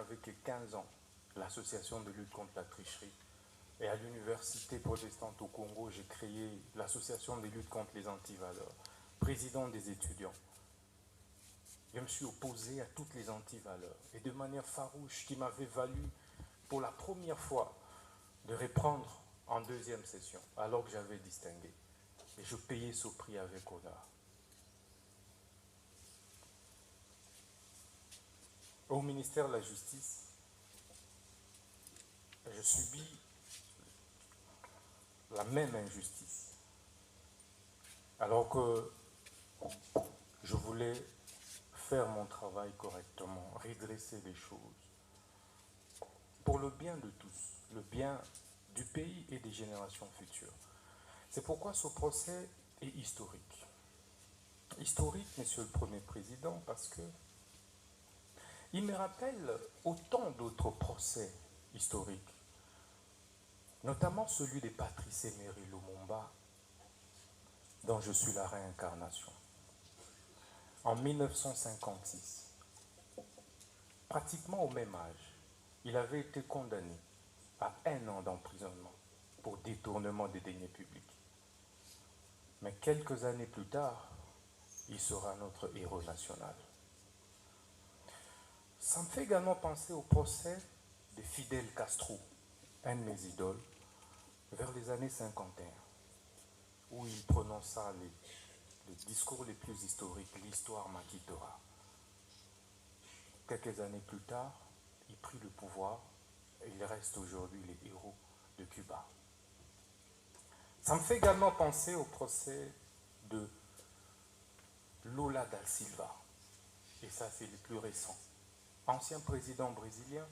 n'avais que 15 ans, l'association de lutte contre la tricherie. Et à l'université protestante au Congo, j'ai créé l'association de lutte contre les antivaleurs, président des étudiants. Je me suis opposé à toutes les antivaleurs et de manière farouche qui m'avait valu pour la première fois de reprendre en deuxième session, alors que j'avais distingué. Et je payais ce prix avec honneur. Au ministère de la Justice, je subis la même injustice. Alors que je voulais faire mon travail correctement, redresser les choses, pour le bien de tous, le bien du pays et des générations futures. C'est pourquoi ce procès est historique. Historique, Monsieur le Premier Président, parce que il me rappelle autant d'autres procès historiques, notamment celui de Patrice Emery Lumumba, dont je suis la réincarnation. En 1956, pratiquement au même âge, il avait été condamné à 1 an d'emprisonnement pour détournement des deniers publics. Mais quelques années plus tard, il sera notre héros national. Ça me fait également penser au procès de Fidel Castro, un de mes idoles, vers les années 51, où il prononça les discours les plus historiques, l'histoire m'acquittera. Quelques années plus tard, il prit le pouvoir et il reste aujourd'hui les héros de Cuba. Ça me fait également penser au procès de Lula da Silva, et ça c'est le plus récent. Ancien président brésilien,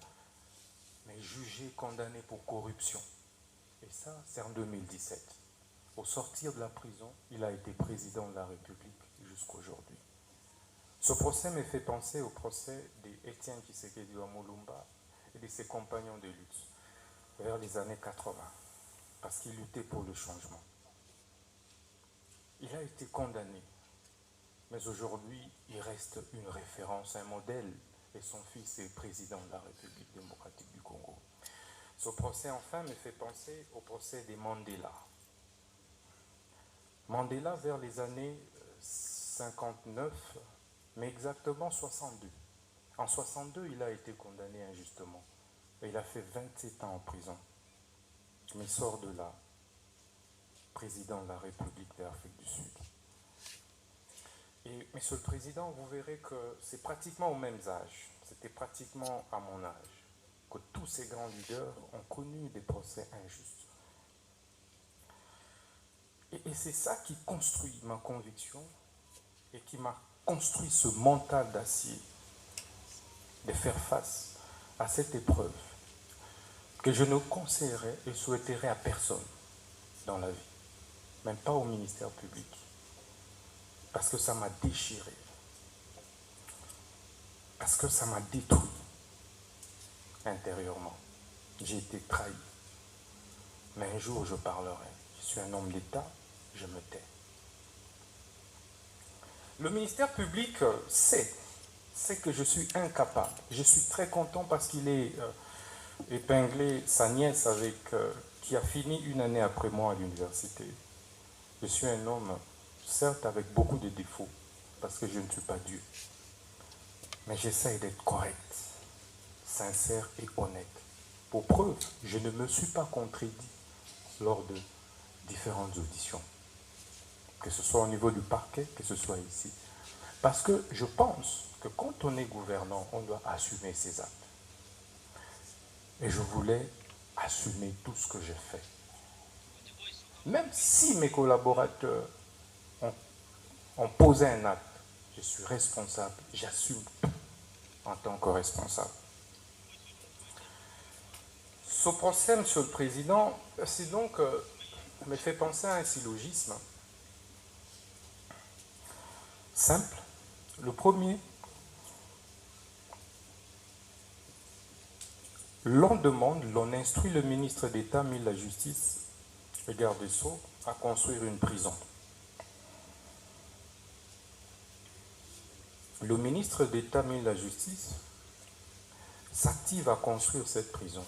mais jugé, condamné pour corruption. Et ça, c'est en 2017. Au sortir de la prison, il a été président de la République jusqu'aujourd'hui. Ce procès me fait penser au procès d'Étienne Tshisekedi Lumumba et de ses compagnons de lutte vers les années 80, parce qu'il luttait pour le changement. Il a été condamné, mais aujourd'hui, il reste une référence, un modèle, et son fils est président de la République démocratique du Congo. Ce procès, enfin, me fait penser au procès des Mandela. Mandela, vers les années 59, mais exactement 62. En 62, il a été condamné injustement. Et il a fait 27 ans en prison. Mais il sort de là, président de la République d'Afrique du Sud. Et, Monsieur le Président, vous verrez que c'est pratiquement aux mêmes âges, c'était pratiquement à mon âge, que tous ces grands leaders ont connu des procès injustes. Et c'est ça qui construit ma conviction et qui m'a construit ce mental d'acier de faire face à cette épreuve que je ne conseillerais et souhaiterais à personne dans la vie, même pas au ministère public, parce que ça m'a déchiré, parce que ça m'a détruit intérieurement. J'ai été trahi. Mais un jour, je parlerai. Je suis un homme d'État, je me tais. Le ministère public sait que je suis incapable. Je suis très content parce qu'il est épinglé sa nièce qui a fini 1 année après moi à l'université. Je suis un homme, certes avec beaucoup de défauts, parce que je ne suis pas Dieu. Mais j'essaye d'être correct, sincère et honnête. Pour preuve, je ne me suis pas contredit lors de différentes auditions, que ce soit au niveau du parquet, que ce soit ici. Parce que je pense que quand on est gouvernant, on doit assumer ses actes. Et je voulais assumer tout ce que j'ai fait. Même si mes collaborateurs ont posé un acte, je suis responsable, j'assume tout en tant que responsable. Ce procès, Monsieur le Président, c'est donc me fait penser à un syllogisme simple. Le premier, l'on demande, l'on instruit le ministre d'État, ministre de la Justice et garde des Sceaux à construire une prison. Le ministre d'État, ministre de la Justice, s'active à construire cette prison.